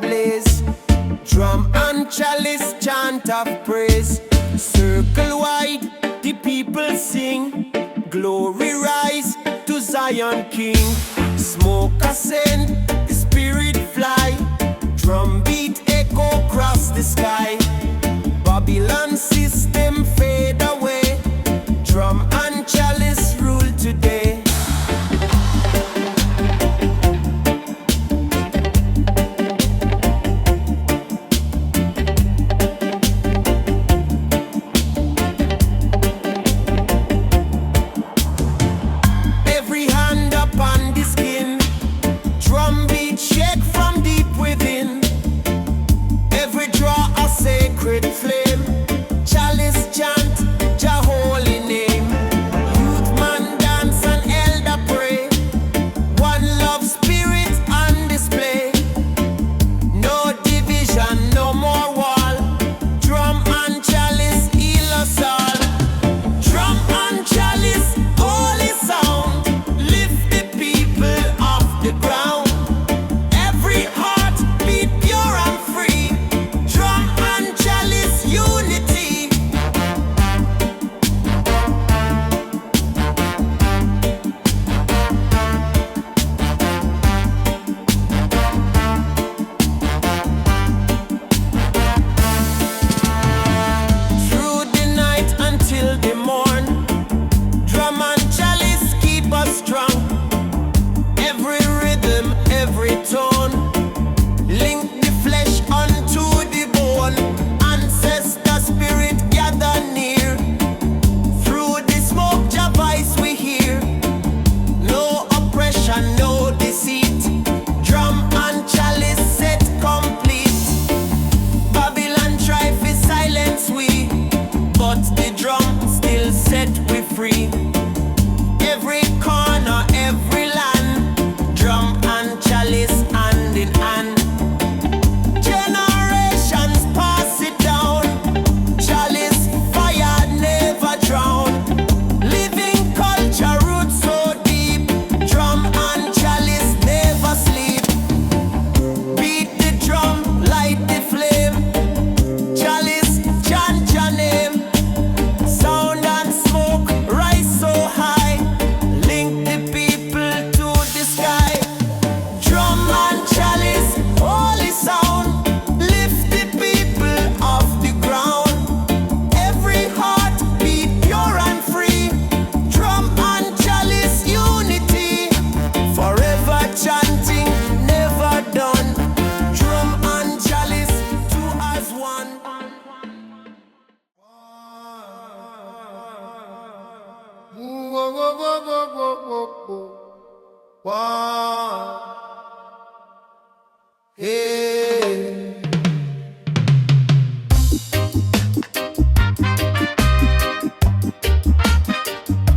Blaze, drum and chalice chant of praise. Circle wide, the people sing. Glory rise to Zion King. Smoke ascend, the spirit fly. Drum beat echo across the sky. Babylon system fade away. Drum and chalice rule today.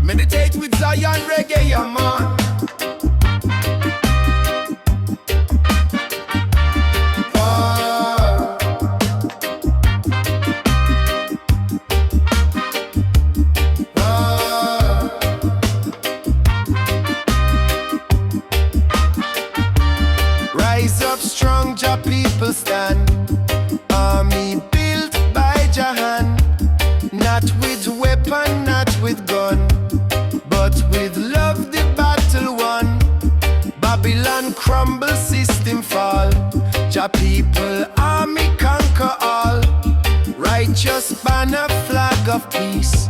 Meditate with Zion Reggae, yeah, man. Rise up strong, Jah people stand. Army built by Jah hand. Not with weapon, not with gun, but with love the battle won. Babylon crumble, system fall. Jah people army conquer all. Righteous banner flag flag of peace.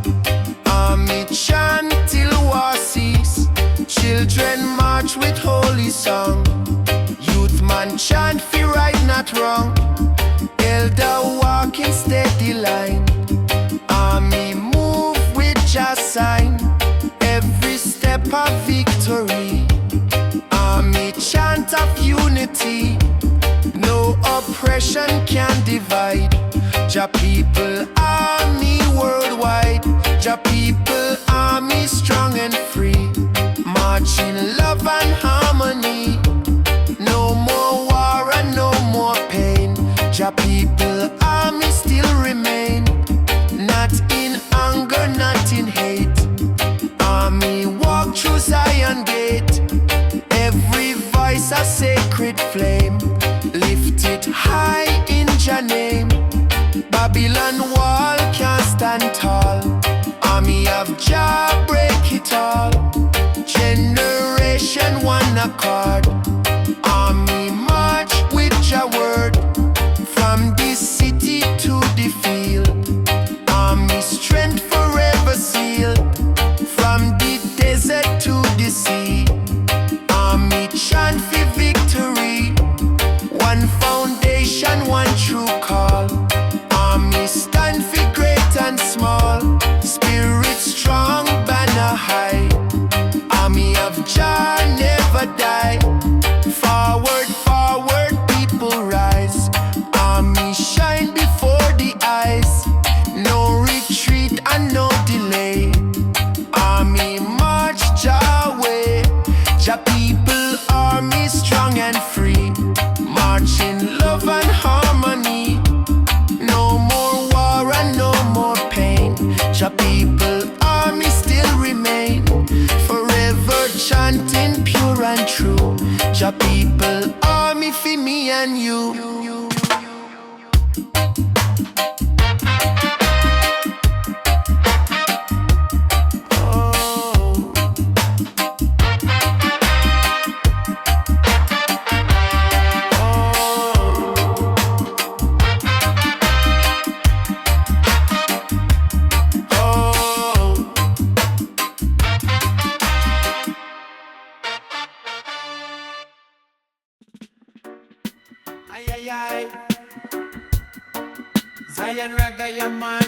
Army chant till war cease. Children march with holy song. Youth man chant fi right not wrong. Elder walk in steady line. Army move with Jah sign. Every step of victory. Army chant of unity. No oppression can divide. Jah People Army worldwide. Jah People Army strong and free. March in love and harmony. No more war and no more pain. Jah People Army still remain. Not in anger, not in hate. Army walk through Zion gate. Every voice a sacred flame. Lift it high in Jah name. Babylon wall can't stand tall. Army of Jah break it all. Generation one accord. Army march with Jah word. From the city to the field. Army strength forever sealed. From the desert to the sea. Army chant for victory. One foundation, one true call. Army stand for great and small. Spirit strong, banner high. Army of Jah never die. Forward, forward, people rise. Army shine before the eyes. No retreat and no delay. Army march Jah way. Jah People Army strong and free. March in love and harmony. No more war and no more pain. Jah People Army still remain. Forever chanting pure and true. Jah People Army for me and you. Zion Ragga, yeah man.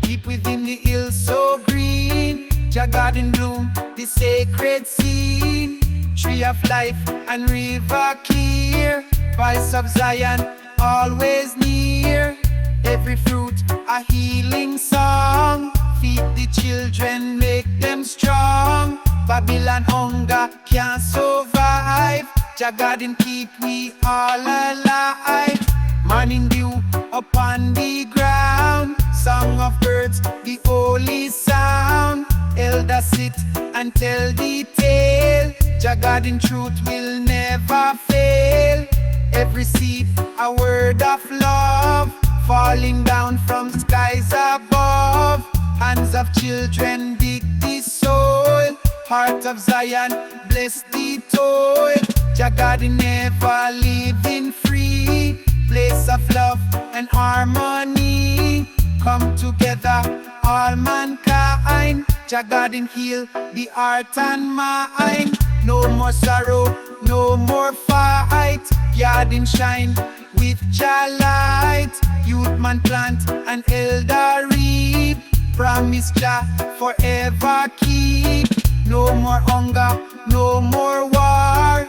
Deep within the hills so green. Jah Garden bloom, the sacred scene. Tree of life and river clear. Voice of Zion always near. Every fruit a healing song. Feed the children, make them strong. Babylon hunger can't survive. Jah Garden keep we all alive. Morning dew upon the ground. Song of birds, the holy sound. Elder sit and tell the tale. Jah Garden truth will never fail. Every seed a word of love. Falling down from skies above. Hands of children dig the soil. Heart of Zion, bless the toil. Jah Garden ever living free. Place of love and harmony. Come together, all mankind. Jah Garden heal the heart and mind. No more sorrow, no more fight. Garden shine with Jah light. Youth man plant and elder reap. Promise Jah forever keep. No more hunger, no more war.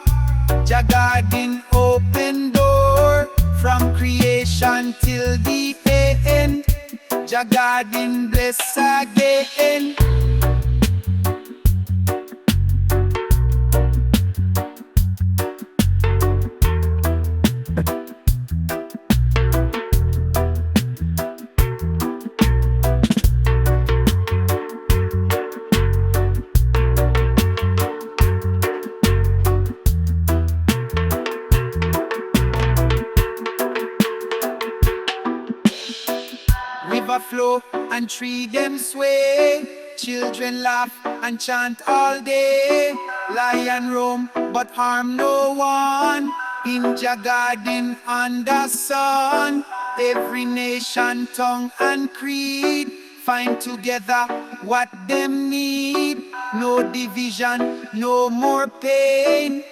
Jah Garden open door. From creation till the end. Jah Garden bless again. River flow and tree them sway. Children laugh and chant all day. Lion roam, but harm no one. In Jah Garden under sun, every nation, tongue and creed find together what them need. No division, no more pain.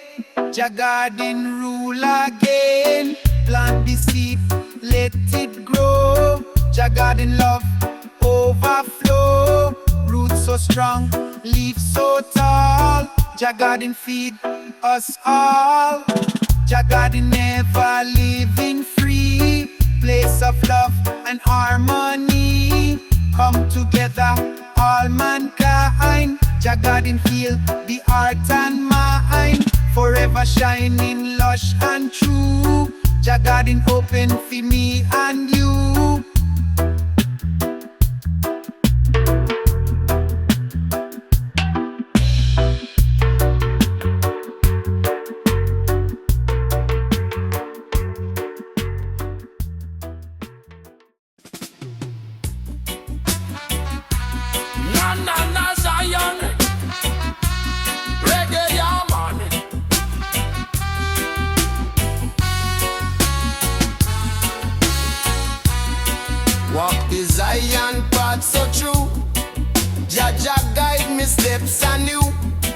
Jah Garden rule again. Plant the seed, let it grow. Jah Garden love overflow. Roots so strong, leaves so tall. Jah Garden feed us all. Jah Garden Everliving free. Place of love and harmony. Come together, all mankind. Jah Garden heal the heart and mind. Forever shining, lush and true. Jah Garden open for me and you. Na Zion, reggae, yeah, man. Walk the Zion path so true. Jah guide me steps anew.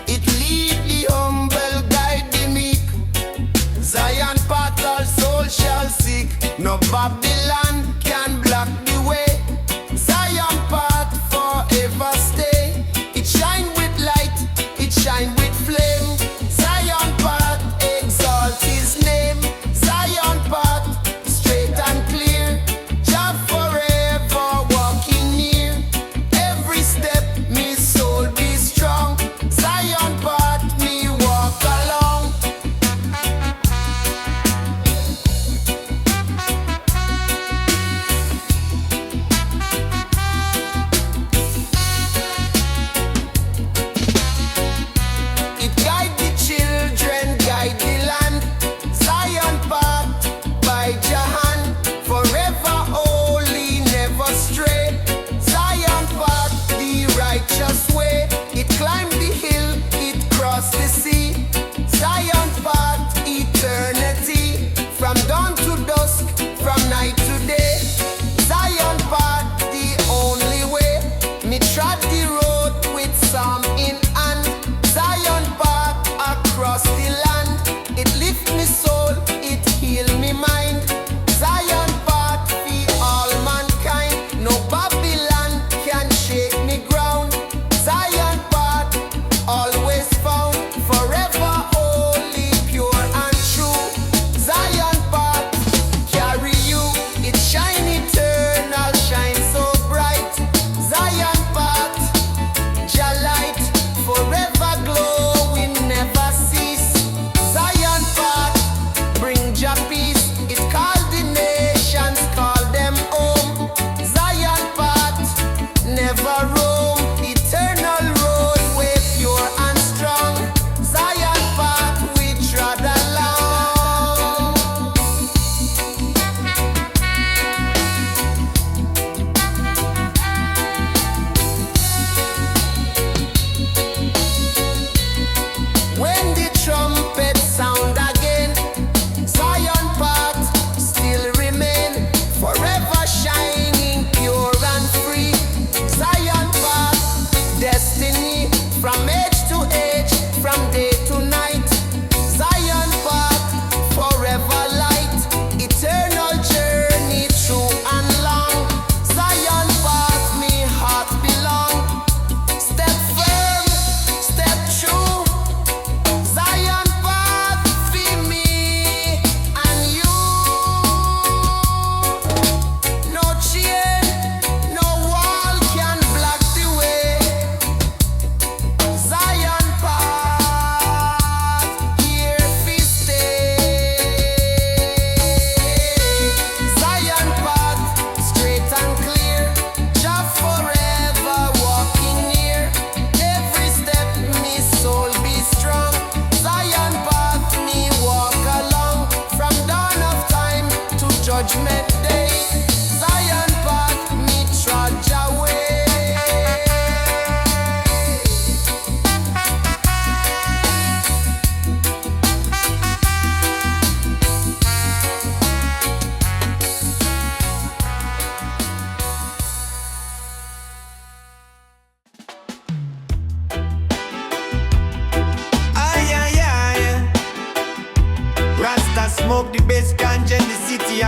It lead the humble, guide the meek. Zion path all soul shall seek. No Babylon can block the way. Zion path forever stay. It shine with light, it shine with flame. Zion path exalt his name. Zion path straight and clear. Jah forever walking near. Every step me soul be strong. Zion path me walk along.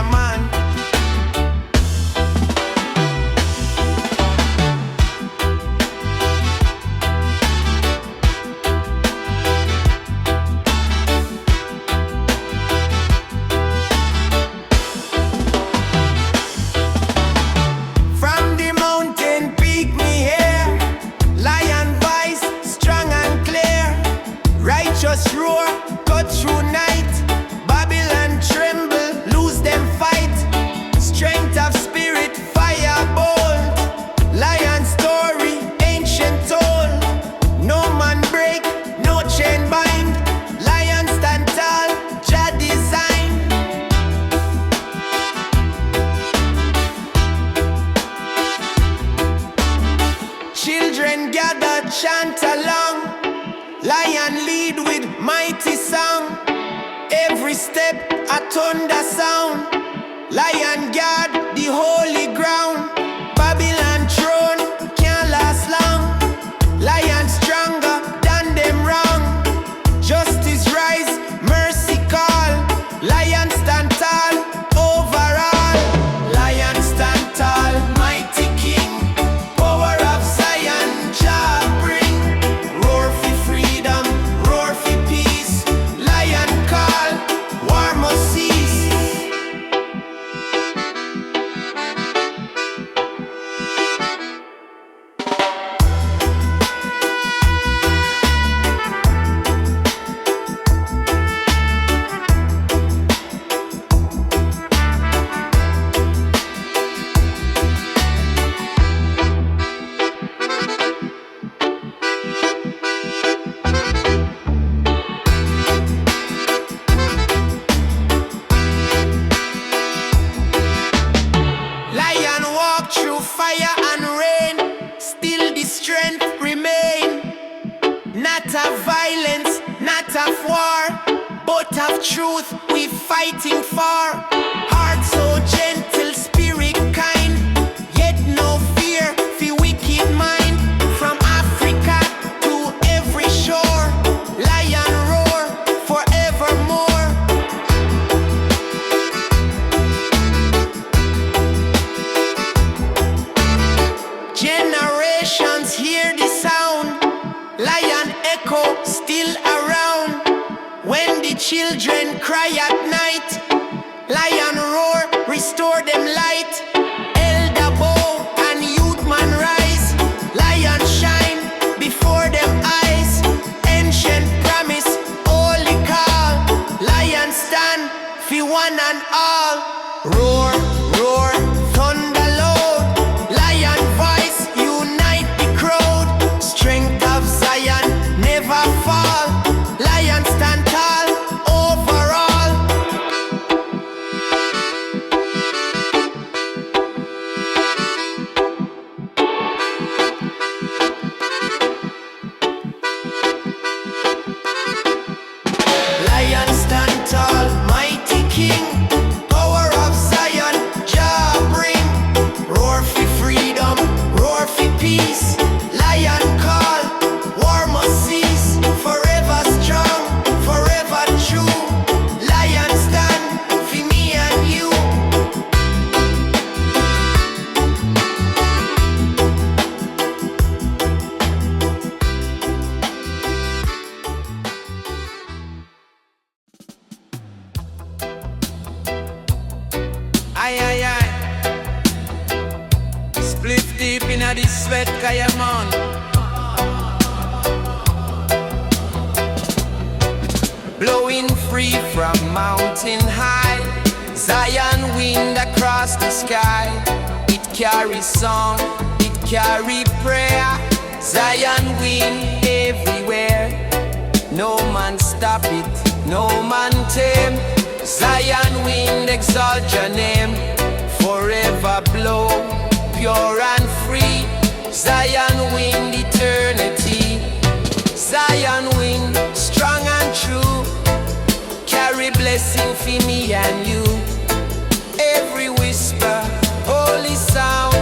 yeah man. From the mountain peak me hear lion voice strong and clear. Righteous roar cut through night. Babylon tremble, lose them fight. Strength of spirit, fire bold. Lion story, ancient told. No man break, no chain bind. Lion stand tall, Jah design. Children gather, chant along. Lion lead with mighty song. Every step a thunder sound. Lion guard the holy ground. Babylon throne can't last long. Lion stronger than them wrong. Justice rise, mercy call. Lion stand tall overall. Lion stand tall, mighty king. Power of Zion, Jah bring. Roar for freedom, roar for peace. Lion call, war must cease. Lion walk through fire and rain. Still the strength remain. Not of violence, not of war, but of truth we fighting for. Heart so gentle, spirit kind. Yet no fear for wicked mind. From Africa to every shore. Lion roar forevermore. Generations hear the sound. Lion echo still around. When the children cry at night, lion roar, restore them light. Elder bow and youth man rise. Lion shine before them eyes. Ancient promise, holy call. Lion stand for one and all. Roar, roar, thunder loud. Lion voice, unite the crowd. Strength of Zion, never fall. Lion stand tall overall. Lion stand tall, mighty king. Power of Zion, Jah bring. Roar for freedom, roar for peace. Lion call, war must cease. Forever strong, forever true. Lion stand for me and you. Aye, aye, aye. Split deep in a this sweat, kaya man. Blowing free from mountain high. Zion wind across the sky. It carries song, it carry prayer. Zion wind everywhere. No man stop it, no man tame. Zion wind exalt your name. Forever blow, pure and free. Zion wind eternity. Zion wind strong and true. Carry blessing for me and you. Every whisper, holy sound.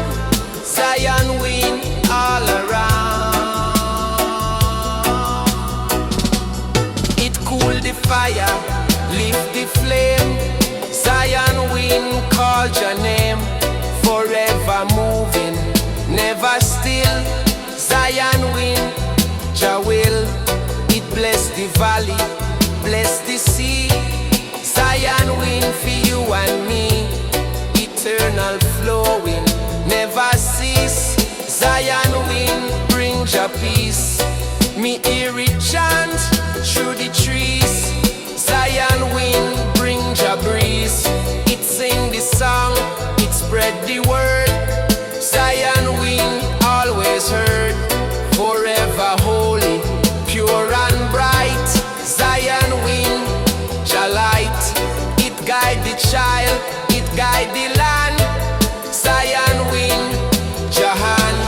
Zion wind all around. It cool the fire, lift the flame. Zion wind wind called your name, forever moving, never still. Zion wind, Jah will, it bless the valley, bless the sea. Zion wind for you and me, eternal flowing, never cease. Zion wind, bring Jah peace. Me hear it chant through the trees. Zion wind, bring Jah breeze. It sing the song, it spread the word. Zion wind, always heard, forever holy, pure and bright. Zion wind, Jah light, it guide the child, it guide the land. Zion wind, Jah hand.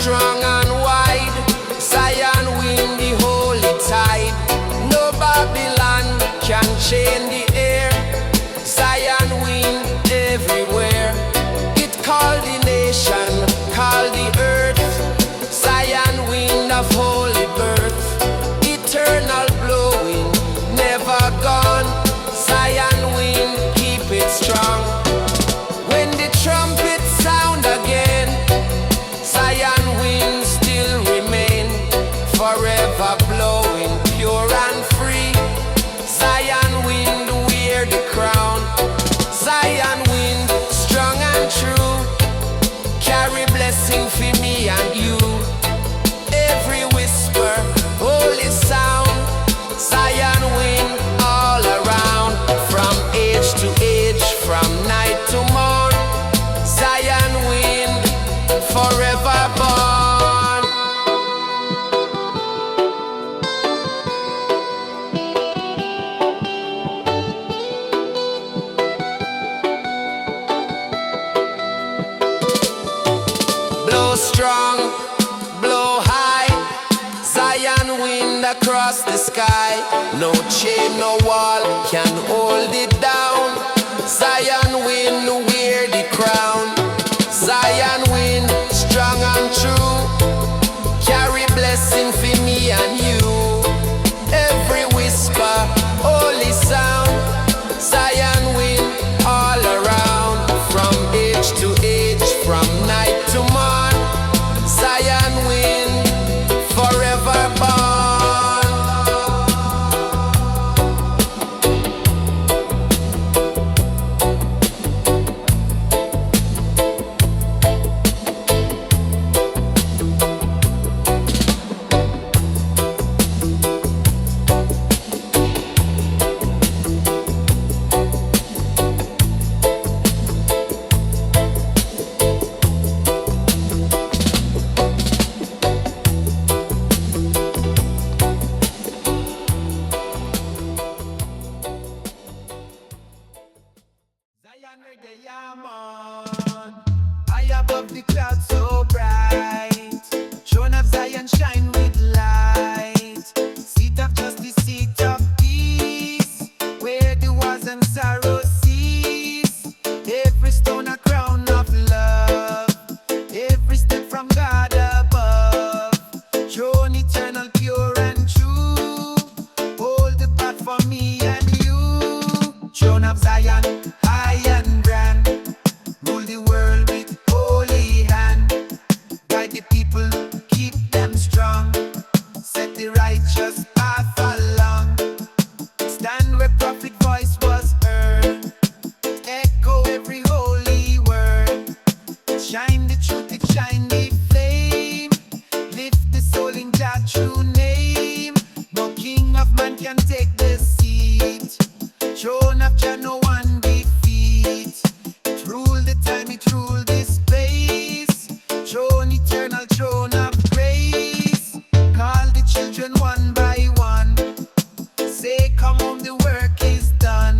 Strong and wide, Zion wind the holy tide. No Babylon can chain the air. Zion wind everywhere. It called the nation, called the earth. Zion wind of holy birth, eternal blowing, never gone. Zion wind, keep it strong. When the trumpet sound again, Zion wind still remain, forever blowing, pure and free. Zion wind wear the crown. Zion wind strong and true, carry blessing for me and you. Every whisper, holy sound. Zion wind all around, from age to age, from night to morn. Zion wind forever born. Blow strong, blow high, Zion wind across the sky. No chain, no wall can hold it down. Zion wind wear the crown. Zion wind strong and true, carry blessing for me and you. Every whisper, holy sound. Zion wind all around, from age to age, from night to morn. Zion wind forever born. Zion reggae, yeah, man. High above the clouds so bright, throne of Zion shine with light. Seat of justice, seat of peace, where the wars and sorrow cease. Every stone a crown of love, every step from God above. Throne eternal, pure and true, hold the path for me and you. Throne of Zion, high and grand, rule the world with holy hand. Guide the people, keep them strong, set the righteous path along. Stand where prophet voice was heard, echo every holy word. Shine the truth, it shine the flame, lift the soul in God's true name. No king of man can take the seat, throne of Jah no one defeat. It rule the time, it rule this place, throne eternal, throne of grace. Call the children one by one, say come home, the work is done.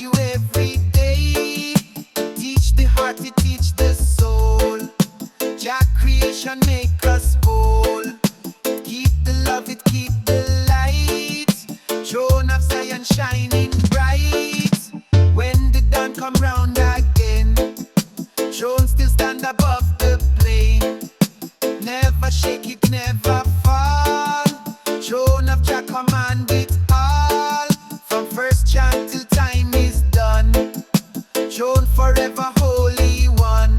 you every day. Teach the heart, to teach the soul. Jah creation make us whole. Keep the love, it keep the light. Throne of Zion shining bright. When the dawn come round again, throne still stand above the plain. Never shake it, never fall. Throne of Jah command it all. From first chant till time is done. Throne forever holy one.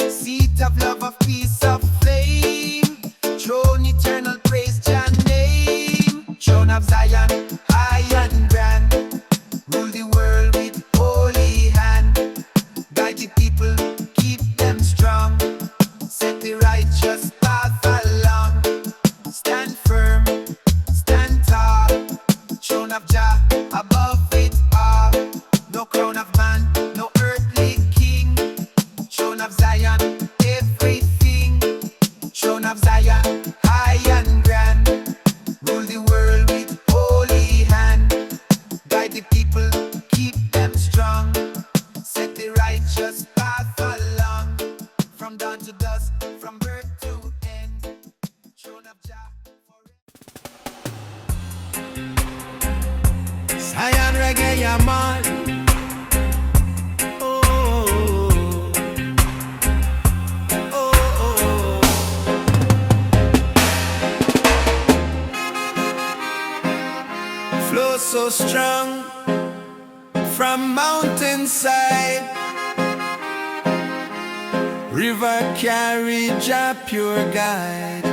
Seat of love, of peace, of flame. Throne eternal, praise Jah name. Throne of Zion, high and grand. Rule the world with holy hand. Guide the people, keep them strong. Set the righteous path along. Stand firm, stand tall. Throne of Jah, above it all. No crown of man, no earthly king. Throne of Zion, everything. Throne of Zion, high and grand. Rule the world with holy hand. Guide the people, keep them strong. Set the righteous path along. From dawn to dusk, from birth to end. Throne of Jah forever. Zion reggae, yeah, man. Oh, oh, oh. Flow so strong from mountainside. River carry Jah pure guide.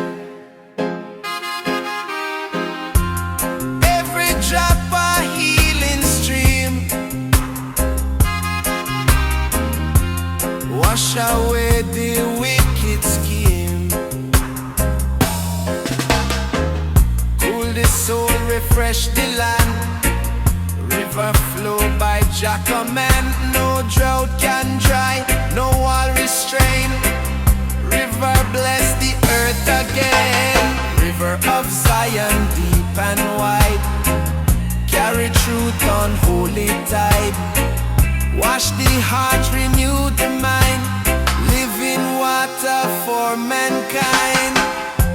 Every drop a healing stream. Wash away the wicked scheme. Cool the soul, refresh the land. River flow by Jah command. No drought can dry, no wall restrain. River bless the earth again. River of Zion, deep and wide. Carry truth on holy tide. Wash the heart, renew the mind. Living water for mankind.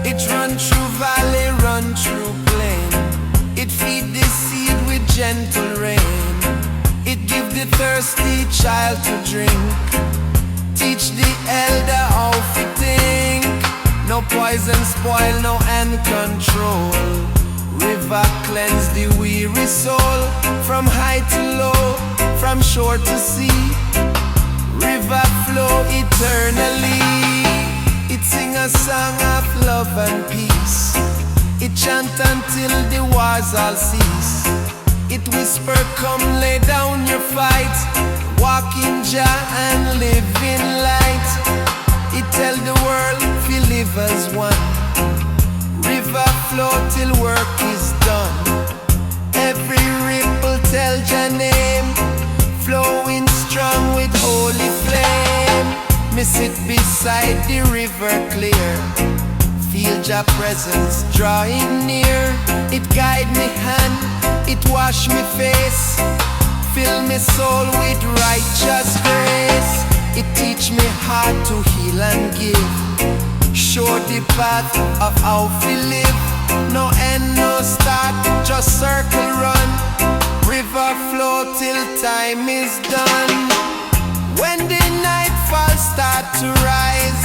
It run through valley, run through plain. It feed the seed with gentle rain. It give the thirsty child to drink. Teach the elder how to think. No poison spoil, no hand control. River cleanse the weary soul. From high to low, from shore to sea. River flow eternally. It sing a song of love and peace. It chant until the wars all cease. It whisper, come lay down your fight. Walk in Jah and live in light. It tell the world, we live as one. River flow till work is done. Every ripple tell Jah name. Flowing strong with holy flame. Me sit beside the river clear. Feel Jah presence drawing near. It guide me hand, it wash me face. Fill me soul with righteous grace. It teach me how to heal and give. Show the path of how to live. No end, no start, just circle run. River flow till time is done. When the nightfall start to rise,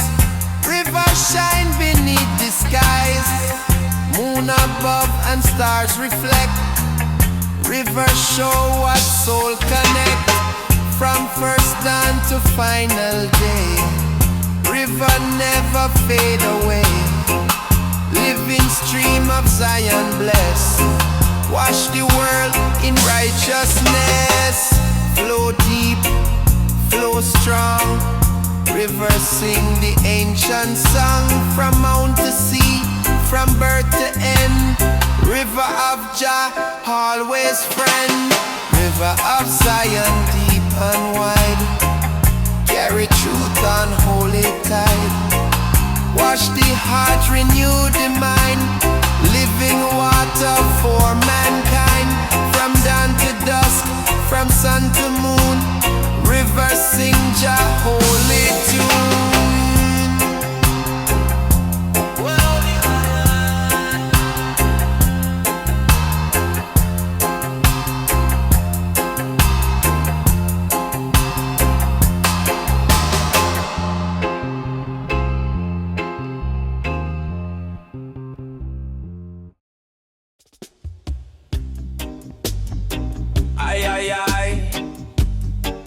river shine beneath the skies. Moon above and stars reflect. River show what soul connect. From first dawn to final day, river never fade away. Living stream of Zion bless. Wash the world in righteousness. Flow deep, flow strong. River sing the ancient song. From mount to sea, from birth to end. River of Jah, always friend. River of Zion, deep and wide. Carry truth on holy tide. Wash the heart, renew the mind. Living water for mankind. From dawn to dusk, from sun to moon. Rivers sing Jah holy tune.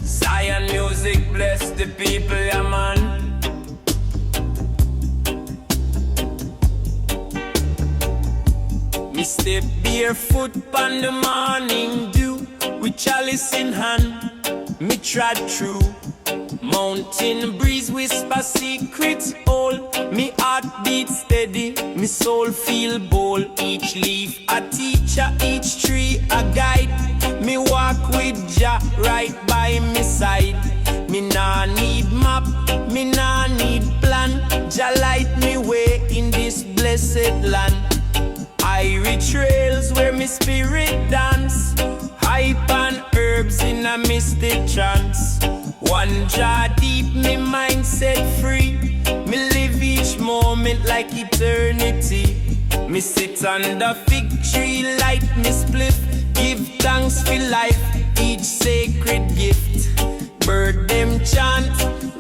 Zion music bless the people, yeah man. Me step barefoot on the morning dew, with chalice in hand, me trod through. Mountain breeze whisper secrets all, me heart beat steady, me soul feel bold. Each leaf a teacher, each tree a guide. Me walk with Jah right by me side. Me nah need map, me nah need plan. Jah light me way in this blessed land. Irie Trails where me spirit dance, hype and herbs in a mystic trance. One Jah deep, me mind set free. Me live each moment like eternity. Me sit under fig tree, light me spliff. Give thanks for life, each sacred gift. Bird them chant,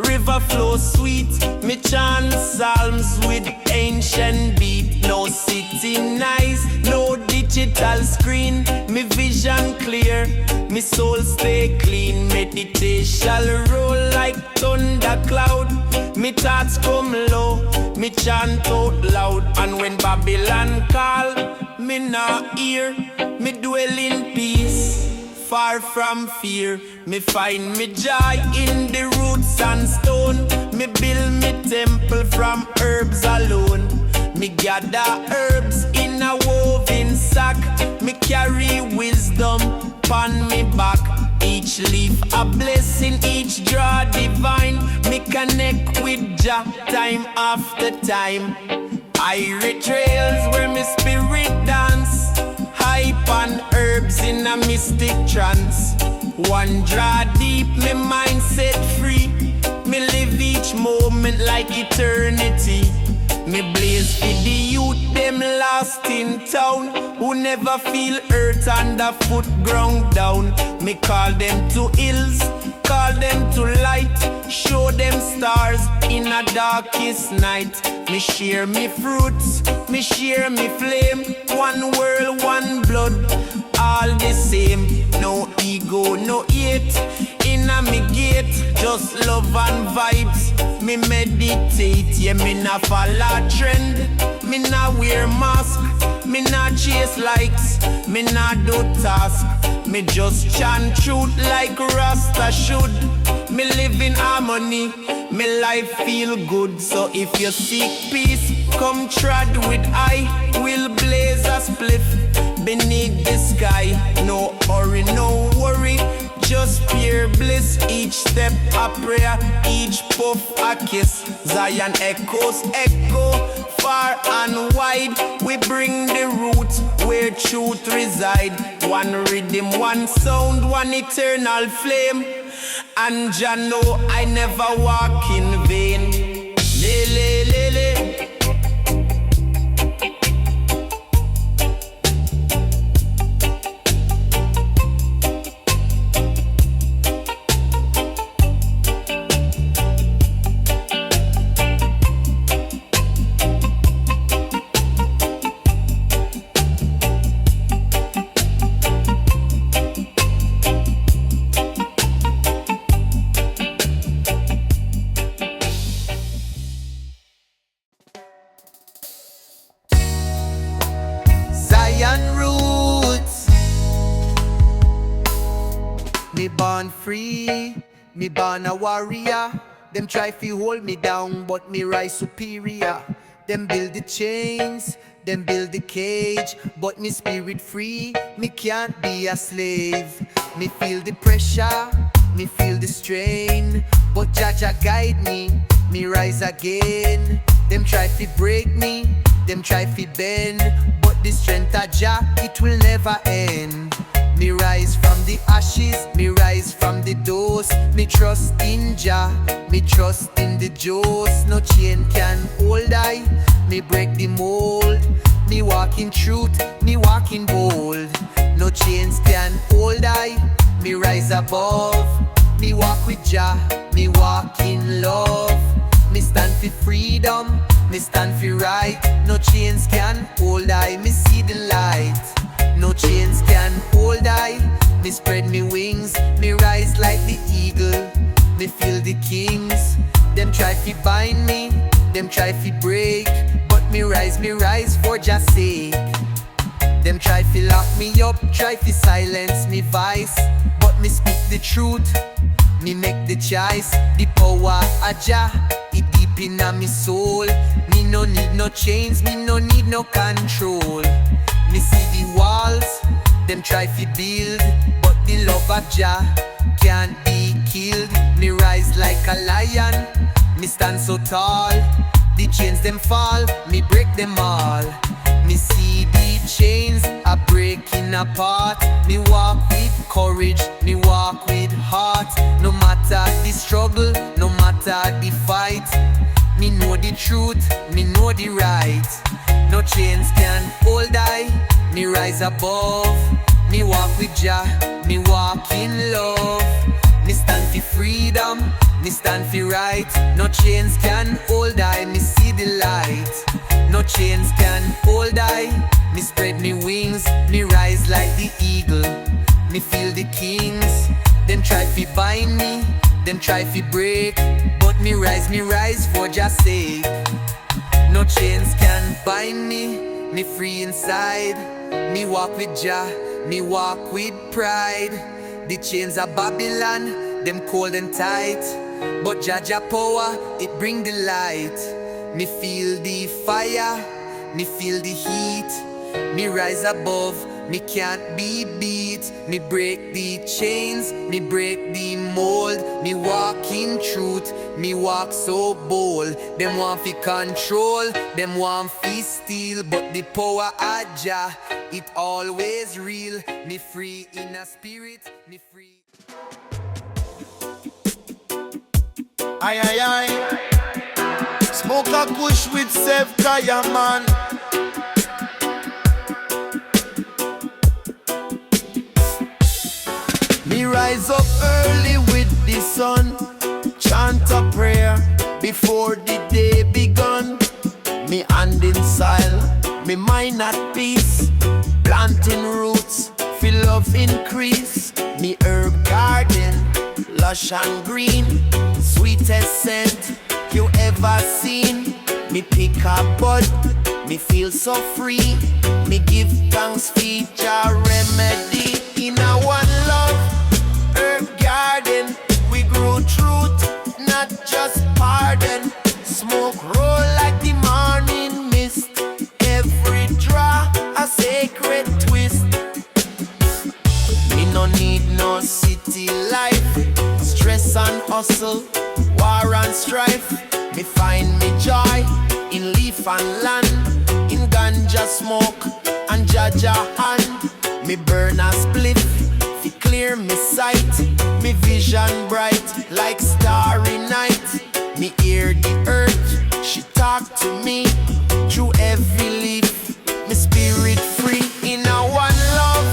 river flow sweet. Me chant psalms with ancient beat. No city nice, no digital screen. Me vision clear, me soul stay clean. Meditation roll like thunder cloud. Me thoughts come low, me chant out loud. And when Babylon call, me not hear. Me dwell in peace, far from fear. Me find me joy in the roots and stone. Me build me temple from herbs alone. Me gather herbs in a woven sack. Me carry wisdom upon me back. Each leaf a blessing, each draw divine. Me connect with Jah time after time. Irie Trails where me spirit dance, hype and herbs in a mystic trance. One draw deep, me mind set free. Me live each moment like eternity. Me blaze for the youth, them lost in town, who never feel earth underfoot ground down. Me call them to hills, call them to light, show them stars in a darkest night. Me share me fruits, me share me flame. One world, one blood, all the same. No ego, no hate, inna me gate, just love and vibes. Me meditate, yeah, me nah follow trend. Me nah wear mask, me nah chase likes, me nah do task. Me just chant truth like Rasta should. Me live in harmony, me life feel good. So if you seek peace, come trod with I. We'll blaze a spliff beneath the sky. No hurry, no worry, just pure bliss. Each step a prayer, each puff a kiss. Zion echoes echo far and wide. We bring the roots where truth reside. One rhythm, one sound, one eternal flame. And Jah know I never walk in vain. Le, le, le, le. Me born free, me born a warrior. Them try to hold me down, but me rise superior. Them build the chains, them build the cage, but me spirit free, me can't be a slave. Me feel the pressure, me feel the strain, but Jah guide me, me rise again. Them try to break me, them try to bend, but the strength of Jah, it will never end. Me rise from the ashes, me rise from the dust. Me trust in Jah, me trust in the juice. No chain can hold I, me break the mold. Me walk in truth, me walk in bold. No chains can hold I, me rise above. Me walk with Jah, me walk in love. Me stand for freedom, me stand for right. No chains can hold I, me see the light. No chains can hold I, me spread me wings. Me rise like the eagle, me feel the kings. Them try fi bind me, them try fi break, but me rise for Jah's sake. Them try fi lock me up, try fi silence me voice, but me speak the truth, me make the choice. The power of Jah, it deep inna me soul. Me no need no chains, me no need no control. Me see the walls, them try fi build, but the love of Jah can't be killed. Me rise like a lion, me stand so tall. The chains them fall, me break them all. Me see the chains are breaking apart. Me walk with courage, me walk with heart. No matter the struggle, no matter the fight, me know the truth, me know the right. No chains can hold I, me rise above. Me walk with Jah, me walk in love. Me stand for freedom, me stand for right. No chains can hold I, me see the light. No chains can hold I, me spread me wings. Me rise like the eagle, me feel the kings. Them try fi bind me, them try fi break, but me rise for Jah's sake. No chains can bind me free inside. Me walk with Jah, me walk with pride. The chains of Babylon, them cold and tight, but Jah power, it bring the light. Me feel the fire, me feel the heat. Me rise above, me can't be beat. Me break the chains, me break the mold. Me walk in truth, me walk so bold. Them want fi control, them want fi steal, but the power of Jah, it always real. Me free in a spirit, me free. Aye, aye, aye. Smoke a kush with Sev Kaya, man. Me rise up early with the sun, chant a prayer before the day begun. Me hand in soil, me mind at peace, planting roots, feel love increase. Me herb garden, lush and green, sweetest scent you ever seen. Me pick a bud, me feel so free. Me give thanks for Jah remedy. In a one love herb garden, we grow truth, not just pardon. Smoke roll like the morning mist, every draw a sacred twist. Me no need no city life, stress and hustle, war and strife. Me find me joy in leaf and land, in ganja smoke and Jah hand. Me burn a spliff, fi clear me sight. Me vision bright like starry night. Me hear the earth, she talk to me through every leaf. Me spirit free in a one love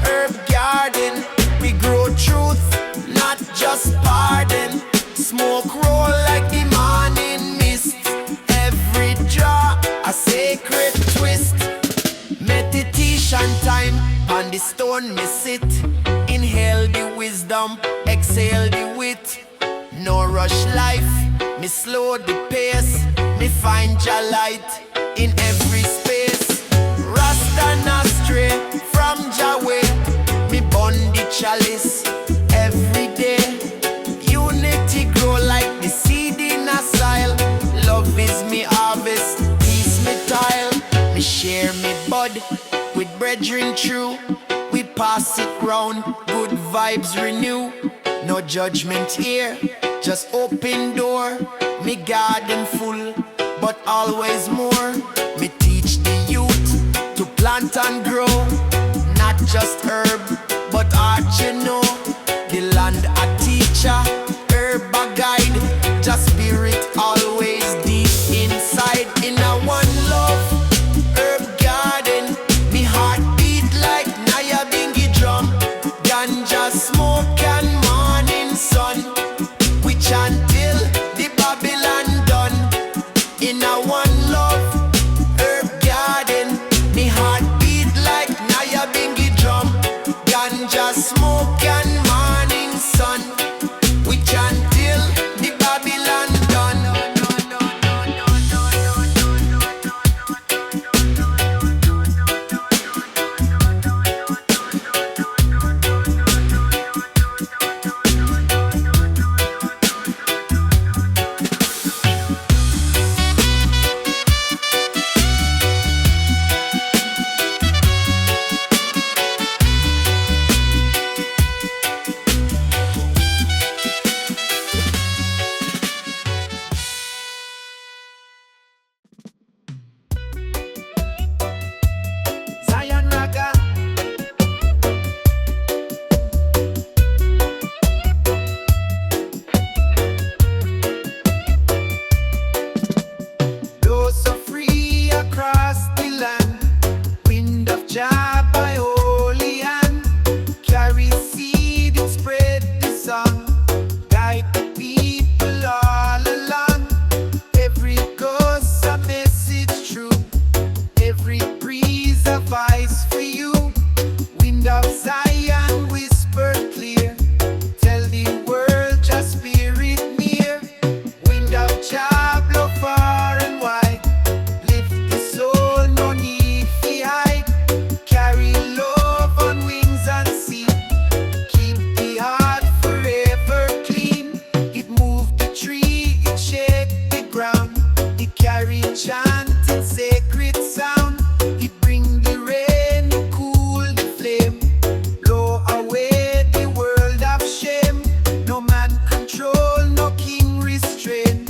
herb garden. We grow truth, not just pardon. Smoke roll like the morning mist, every draw a sacred twist. Meditation time, on the stone me sit. Inhale the wisdom, exhale the wit. No rush life, me slow the pace. Me find Jah light in every space. Rasta not stray from Jah way. Me burn the chalice every day. Unity grow like the seed in a soil. Love is me harvest, peace me tile. Me share me bud with brethren true. We pass it round, good vibes renew. No judgment here, just open door. Me garden full, but always more. Me teach the youth to plant and grow, not just herb, but art you know. The land a teacher, herb a guide. Just spirit always deep inside. In a one love, herb garden. Me heart beat like Naya Bingy drum. Ganja smoke and morning sun. We chant till the Babylon done. In a one love, herb garden. Me heart beat like Naya Bingy drum. Ganja smoke and morning sun. We chant till the Babylon done. Zion Ragga. Blow so free across the land. Wind of Jah by holy hand. Carry seed and spread the song. Guide the people all along. Every ghost a message true. Every breeze a voice for you. Wind of Zion whisper clear. Tell the world Jah spirit near. Wind of Jah blow far and wide. Lift the soul, no need to hide. Carry love on wings unseen. Keep the heart forever clean. It moved the tree, it shake the ground. It carry chant and sacred sound. It bring the rain, it cool the flame. Blow away the world of shame. No man control, no king restrain.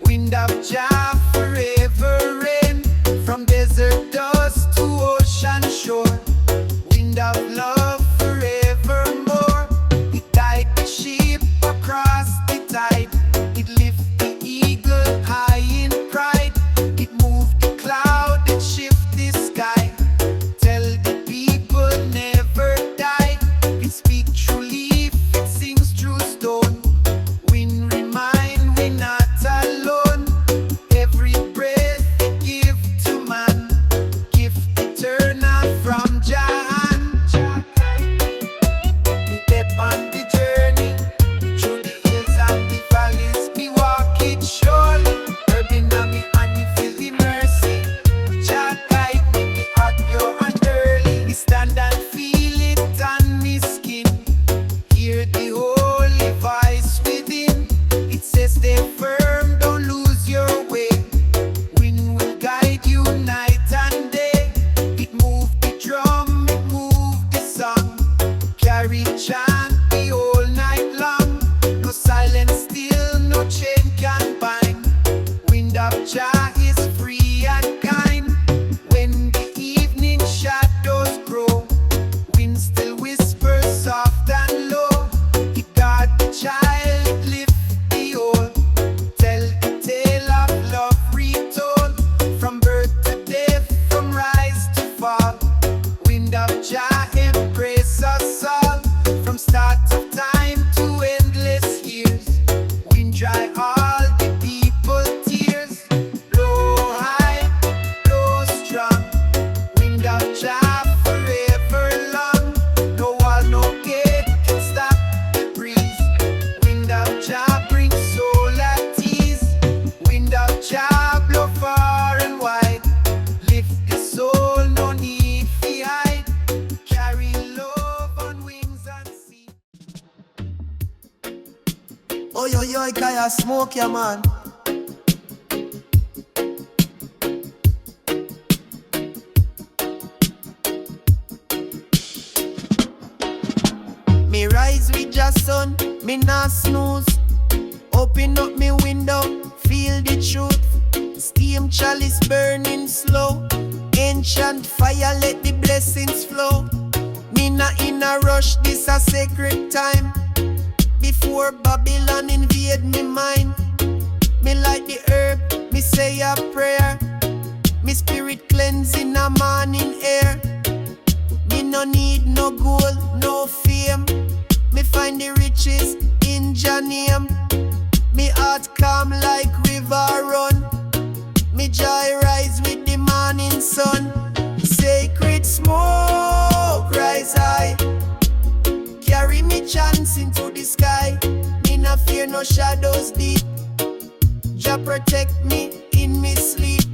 Wind of Jah forever rain. From desert dust to ocean shore. Wind of love forevermore. It guide the ship across the tide. It lift the eagle high in pride. It move the cloud, it shift the sky. Tell the people never die. It speak true leaf, it sings true stone. Wind remind we not alone. Every breath it give to man. Gift eternal from Jah hand. We step on the journey. Through the hills and the valleys, we walk it surely. Urban army and you feel the mercy. Jah guide me hot, pure and early. We stand and feel it on me skin. Hear the holy voice within. It says stay firm, don't lose your way. Wind will guide you night and day. It move the drum, it move the song. Carry chant the whole night long. No silence still, no chain can bind. Wind of Jah is free and kind. When the evening shadows grow, wind still whispers soft and low. It guard the child, it lift the old. Tell the tale of love retold. From birth to death, from rise to fall. Wind of Jah embrace us all. From start of time to endless years. Wind dry all the people tears. Blow high, blow strong. Wind of Jah forever long. No wall, no gate can stop the breeze. Wind of Jah bring soul at ease. Wind of Jah blow far and wide. Lift the soul, no need to hide. Carry love on wings unseen. Oh yo yo, kaya smoke ya man. Me rise with Jah sun, me not snooze. Open up me window, feel the truth. Steam chalice burning slow. Ancient fire, let the blessings flow. in a rush, this a sacred time. Before Babylon invade me mind, me light the herb, me say a prayer. Me spirit cleanse in a morning air. Me no need no gold, no fame. Me find the riches in Jah name. Me heart calm like river run. Me joy rise with the morning sun. Sacred smoke rise high. Carry me chance into the sky. Me no fear no shadows deep. Jah protect me in me sleep.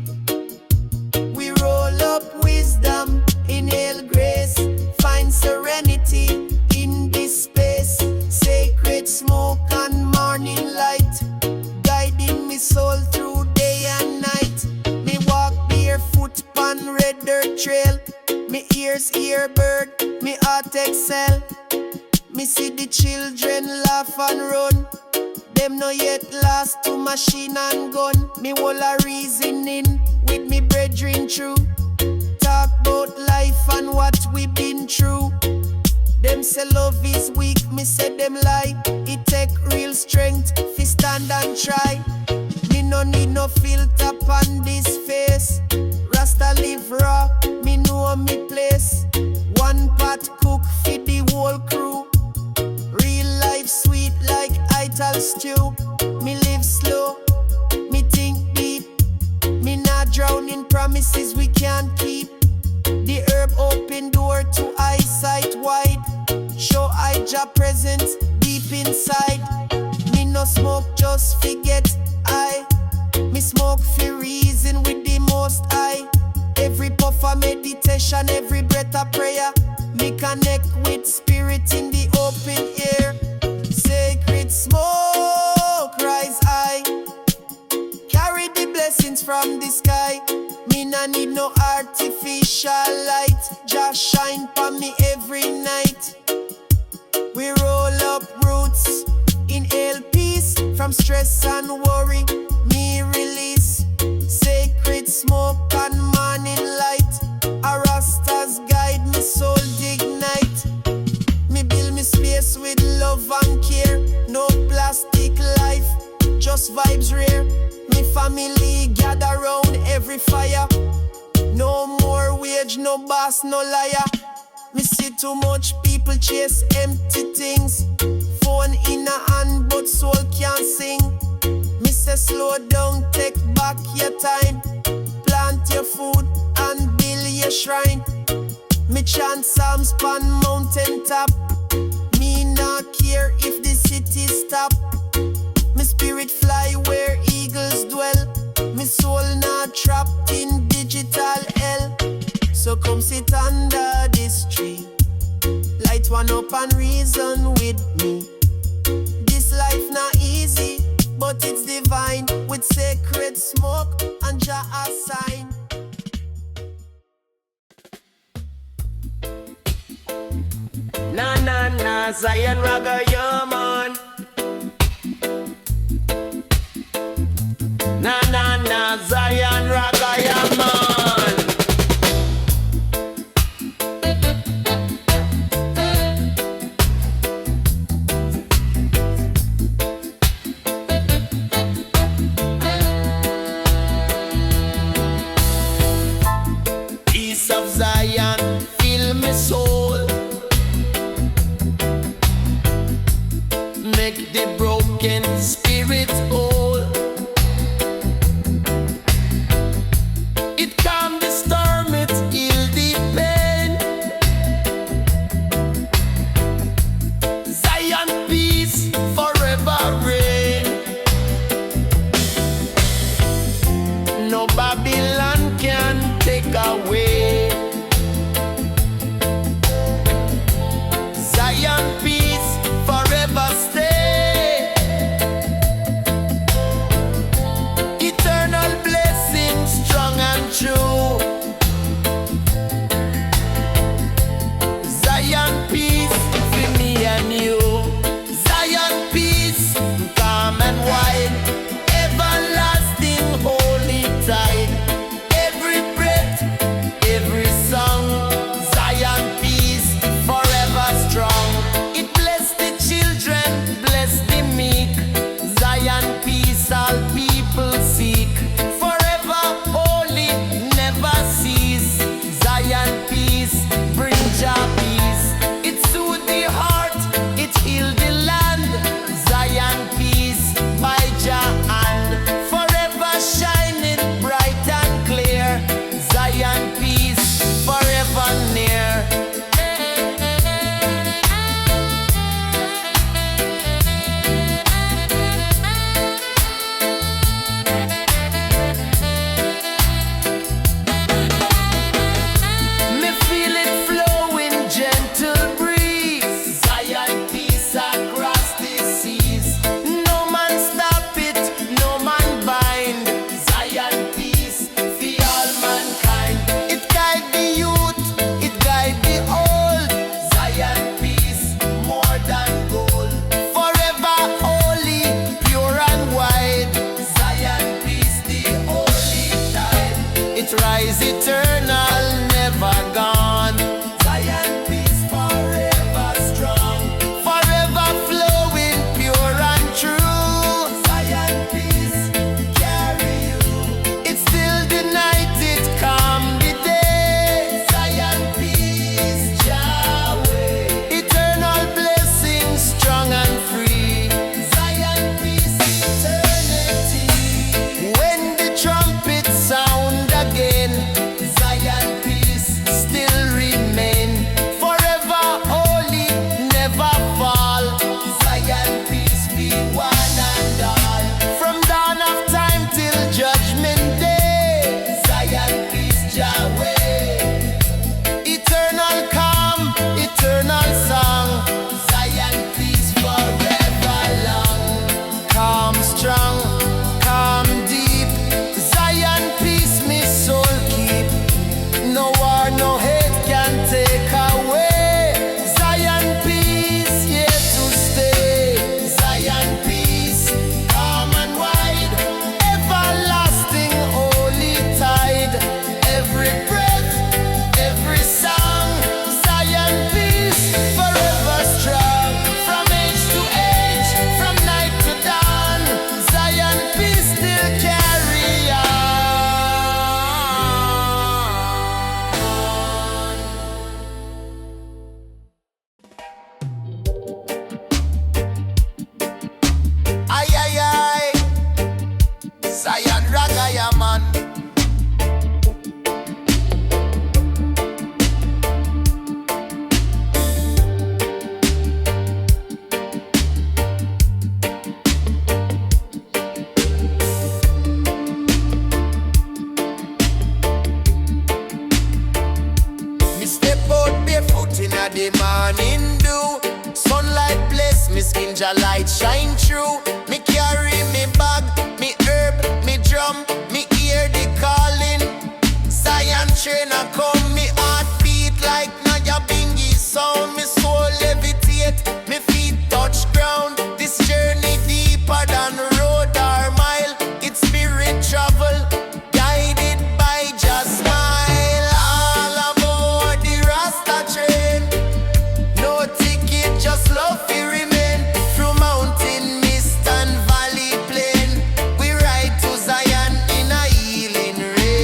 We roll up wisdom, inhale grace, find serenity in this space. Sacred smoke and morning light, guiding me soul through day and night. Me walk barefoot on red dirt trail. Me ears hear bird, me heart excel. Me see the children laugh and run. Them no yet lost to machine and gun. Me whole a reasoning with me brethren true. Talk about life and what we been through. Them say love is weak, me say them lie. It take real strength fi stand and try. Me no need no filter on this face. Rasta live raw, me know me place. One pot cook fi the whole crew. Real life sweet like ital stew. Me live slow, me think deep. Me not drown in promises we can't keep. The herb open door to eyesight wide. Show I Jah presence deep inside. Me no smoke just forget I. Me smoke for reason with the most high. Every puff of meditation, every breath of prayer. Me connect with spirit in the open air. Sacred smoke rise high. Carry the blessings from the sky. Me nah need no artificial light. Just shine for me every night. We roll up roots, inhale peace from stress and worry. Me release sacred smoke and morning light. A Rasta's guide me soul ignite. Me build me space with love and care. No plastic life, just vibes rare. Me family gather round every fire. No more wage, no boss, no liar. Me see too much people chase empty things. Phone in a hand but soul can't sing. Me say slow down, take back your time. Plant your food and build your shrine. Me chant psalms pan mountain top. Me not care if the city stop. Me spirit fly where eagles dwell. Me soul not trapped in digital hell. So come sit under this tree. Light one up and reason with me. This life not easy, but it's divine. With sacred smoke and Jah a sign. Na na na, Zion Ragga, yeah man. Na na na, Zion Ragga, yeah man. Peace of Zion, fill me soul. Make the broken spirit whole. It calm the storm, it heal the pain. Zion peace forever reign. No Babylon can take away. Zion peace forever stay. is eternal, never gone. Zion peace forever strong, forever flowing pure and true. Zion peace carry you. It's still the night, it come the day. Zion peace Yahweh, eternal blessing, strong and free. Zion peace eternity. When the trumpet sound again, Zion peace still remain. Forever holy, never fall. Zion peace be one and all. From dawn of time till judgment day, Zion peace Yahweh, eternal calm, eternal song. Zion peace forever long. Calm strong, calm deep. Zion peace me soul keep. No war, no hate can take away. Zion peace here to stay. Zion peace calm and wide, everlasting holy tide. Every breath, every song, Zion peace forever strong. From age to age, from night to dawn, Zion peace still carry on. Ay, ay, ay, Zion Ragga, yeah, man. Me step out barefoot in the morning dew. Sunlight bless me skin, Jah light shine through. Me carry me bag, me herb, me drum, me hear the calling. Zion train a come, me heart beat like Naya Bingy sound. Me soul levitate, me feet touch ground. This journey deeper than road or mile. It's spirit travel, guided by Jah smile. All aboard the Rasta train, no ticket, just love to remain. Through mountain mist and valley plain, we ride to Zion in a healing rain.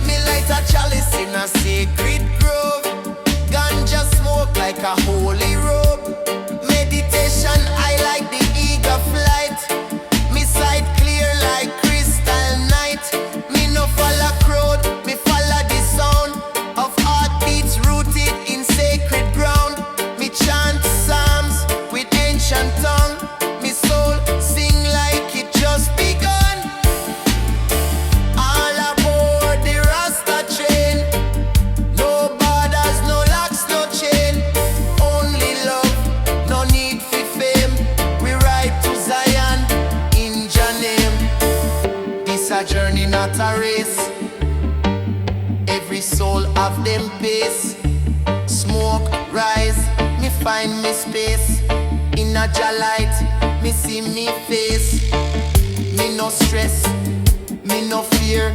Me light a chalice in a sacred grove. Ganja smoke like a holy robe. Meditation, I like the eager flight. Me sight clear like crystal night. Me no follow crowd, me follow the sound of heartbeats rooted in sacred ground. Me chant psalms with ancient tongue. Me soul sing like it just begun. All aboard the Rasta train, no borders, no locks, no chain. Only love, no need for fame. We ride to Zion in Jah name. This a journey, not a race. Every soul have them pace. Smoke rise, me find me space. In a Jah light, me see me face. Me no stress, me no fear.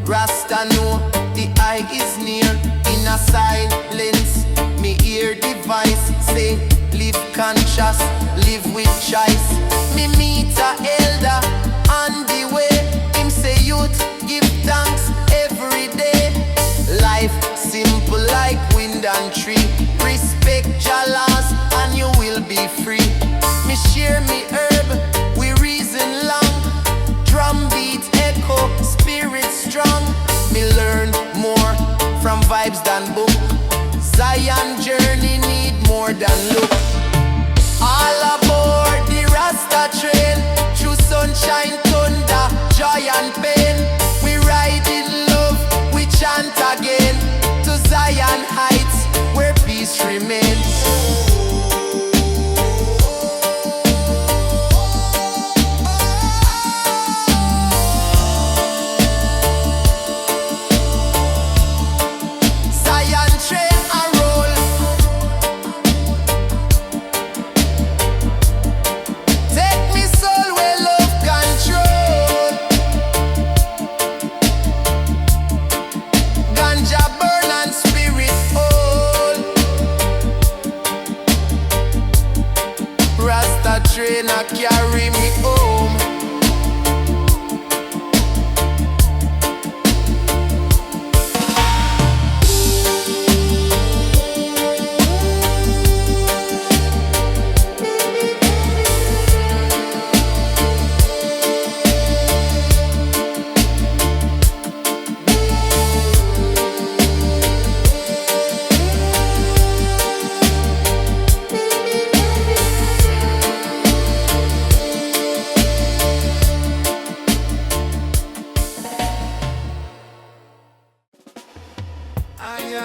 Rasta know the eye is near. In a silence, me hear the voice say, live conscious, live with choice. Me meet a elder on the way. Him say, youth, give thanks every day. Life simple like wind and tree. Respect Jah laws and you will be free. Me share me herb, we reason long. Drum beat echo, spirit strong. Me learn more from vibes than book. Zion journey need more than look. All aboard the Rasta train, through sunshine, thunder, joy and pain. We ride in love, we chant again to Zion heights where peace remains.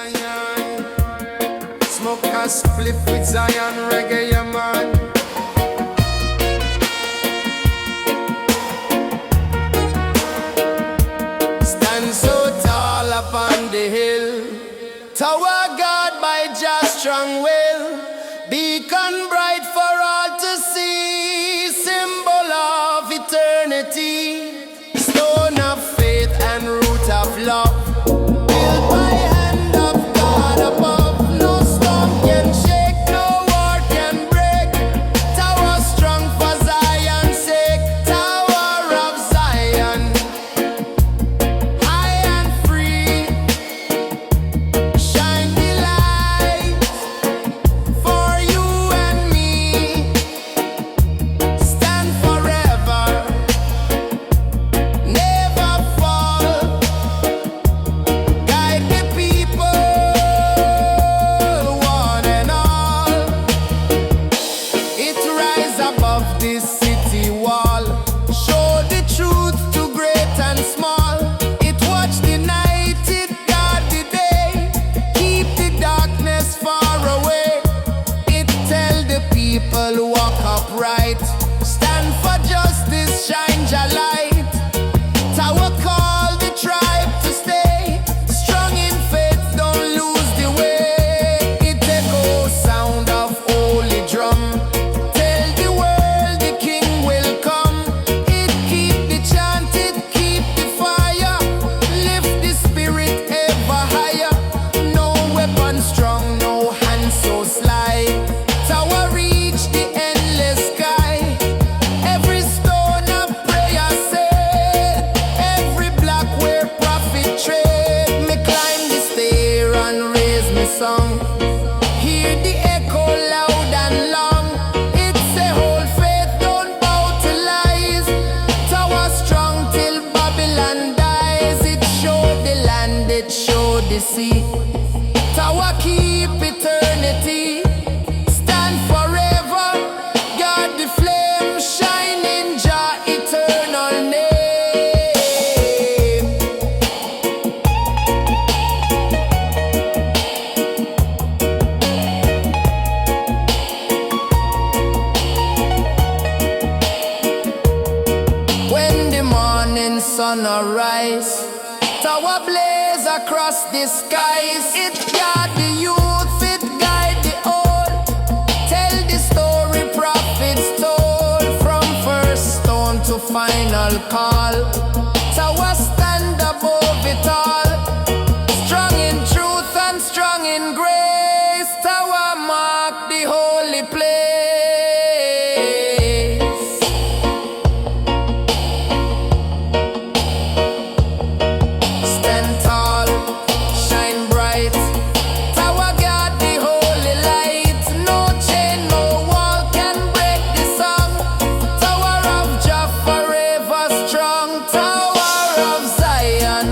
Zion. Smoke a spliff with Zion reggae, yeah man. Stand so tall upon the hill, tower guard by Jah strong will, beacon bright for all to see, symbol of eternity, stone of faith and root of love, built by hand of God above. No storm can shake, no war can break, tower strong for Zion's sake, tower of Zion, high and free, shine the light for you and me, stand forever, never fall, guide the people, one and all. It rise above this city wall, show the truth to great and small. It watch the night, it guard the day, keep the darkness far away. It tell the people walk upright, stand for justice, shine your light. Tower call the tribe to stay strong in faith, don't lose the way. It echo sound of holy drum, tell the world the king will come. It keep the chant, it keep the fire, lift the spirit ever higher. No weapon strong, no hand so sly, tower reach the endless sky. Every stone of prayer said, every block where prophet trade. Me climb the stair and raise me song, hear the echo loud and long. It say hold faith, don't bow to lies, tower strong till Babylon dies. It show the land, it show the sea, tower keep eternity, stand forever, guard the flame, shine in Jah eternal name. When the morning sun arise, tower blaze across the skies. It guard the youth, it guide the old, tell the story prophets told, from first stone to final call. Tower stand above it all, strong in truth and strong in grace. Tower mark the holy place. Stand tall, shine bright, tower guard the holy light. No chain, no wall can break the song. Tower of Jah forever strong, tower of Zion,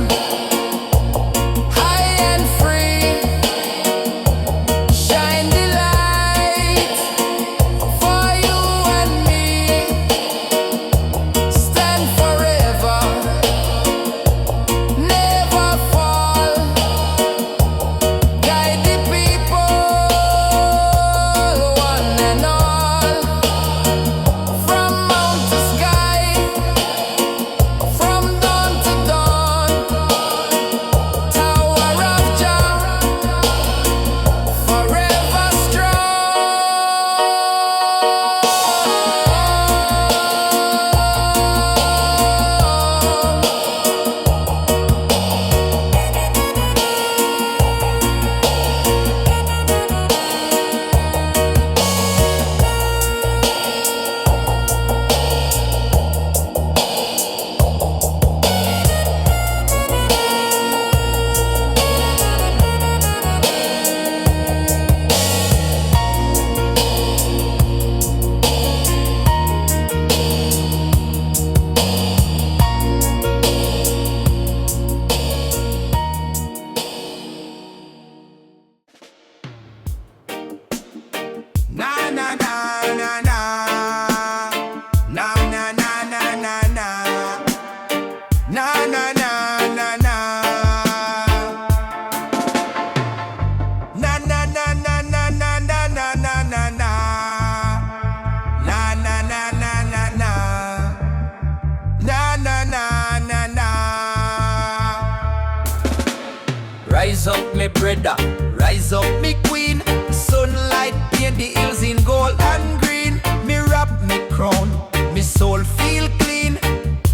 me brother. Rise up me queen, sunlight paint the hills in gold and green. Me wrap me crown, me soul feel clean.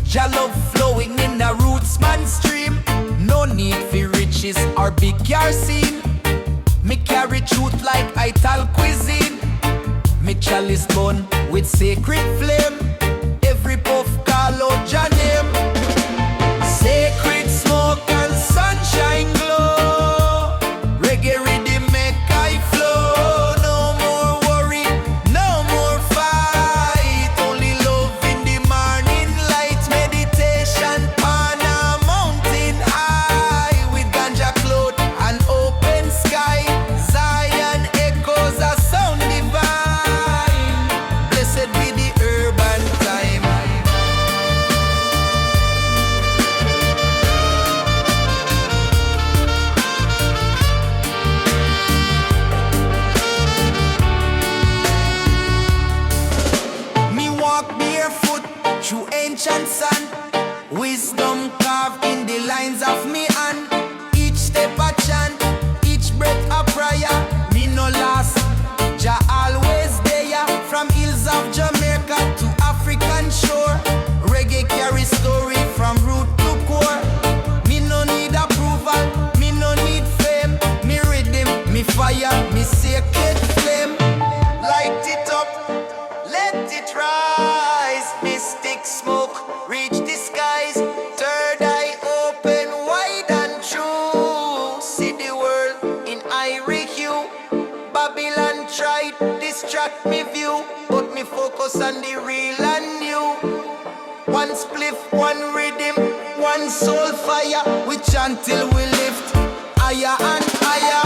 Jah love flowing in the roots man stream. No need for riches or big car scene. Me carry truth like ital cuisine. Me chalice bun with sacred flame. Every puff call out Jah name. Sacred smoke and sunshine glow. Reggae rhythm make I flow. No more worry, no more fight. Only love in the morning light. Meditation on a mountain high. With ganja cloth and open sky. Zion echoes a sound divine. Blessed be the urban time. Me walk barefoot through ancient sand. Wisdom carved in the lines of me hand. Each step a chant, each breath a prayer. Me no lost, Jah always there. From hills of Jamaica to African shore. Reggae carry story from root to core. Me no need approval, me no need fame. Me rhythm, me fire, me sacred flame. Light it up, let it rise. Mystic smoke, reach the skies. Third eye open wide and true. See the world in Irie hue. Babylon tried distract me view, but me focus on the real and new. One spliff, one rhythm, one soul fire. We chant till we lift higher and higher.